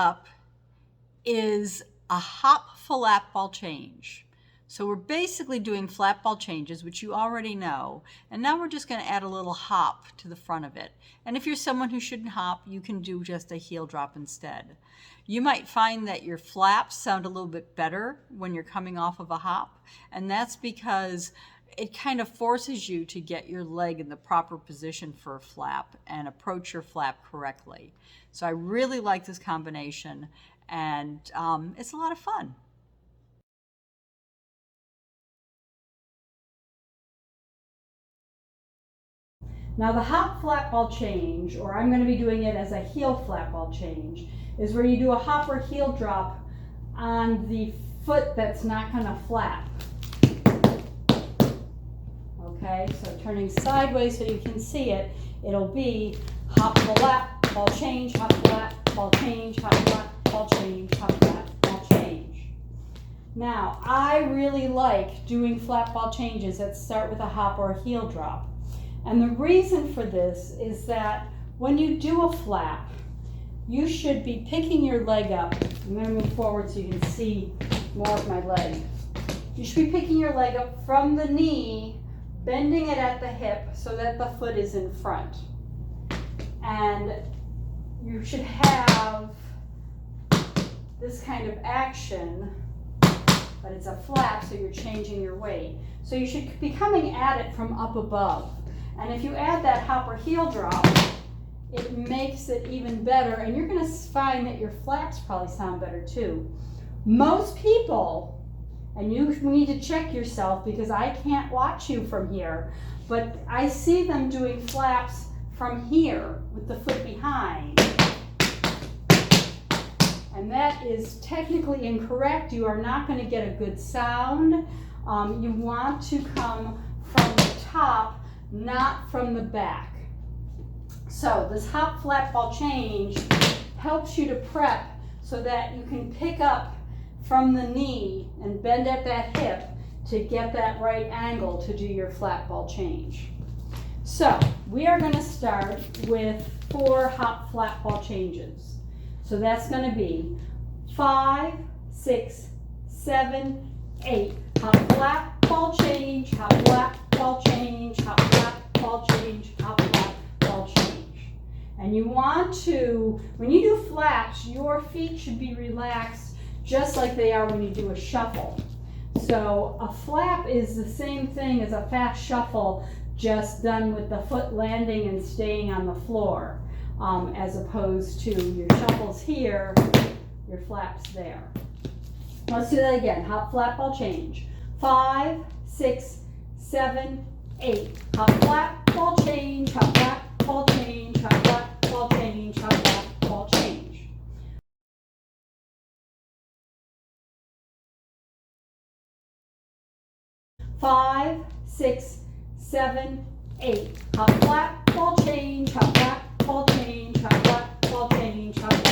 up is a hop flap ball change. So we're basically doing flat ball changes, which you already know, and now we're just going to add a little hop to the front of it. And if you're someone who shouldn't hop, you can do just a heel drop instead. You might find that your flaps sound a little bit better when you're coming off of a hop, and that's because it kind of forces you to get your leg in the proper position for a flap and approach your flap correctly. So I really like this combination, and it's a lot of fun. Now the hop flap ball change, or I'm going to be doing it as a heel flap ball change, is where you do a hop or heel drop on the foot that's not going to flap. Okay, so turning sideways so you can see it, it'll be hop flap ball change, hop flap ball change, hop flap ball change, hop flap ball change. Now I really like doing flap ball changes that start with a hop or a heel drop. And the reason for this is that when you do a flap, you should be picking your leg up. I'm going to move forward so you can see more of my leg. You should be picking your leg up from the knee, bending it at the hip so that the foot is in front. And you should have this kind of action, but it's a flap, so you're changing your weight. So you should be coming at it from up above. And if you add that hop or heel drop, it makes it even better, and you're going to find that your flaps probably sound better too. Most people, and you need to check yourself because I can't watch you from here, but I see them doing flaps from here with the foot behind. And that is technically incorrect. You are not going to get a good sound. You want to come from the top, not from the back. So this hop flap ball change helps you to prep so that you can pick up from the knee and bend at that hip to get that right angle to do your flap ball change. So we are going to start with 4 hop flap ball changes. So that's going to be 5, 6, 7, 8. Hop flap ball change, hop flap ball change, hop flap ball change, hop flap ball change. And you want to, when you do flaps, your feet should be relaxed just like they are when you do a shuffle. So a flap is the same thing as a fast shuffle, just done with the foot landing and staying on the floor, as opposed to your shuffles here, your flaps there. Let's do that again. Hop flap ball change. 5, 6, 7, 8. Hop flap ball change, hop flap ball change, hop flap ball change, hop flap ball change. Five, 6, 7, 8. Hop flap ball change, hop flap ball change, hop flap ball change, hop flap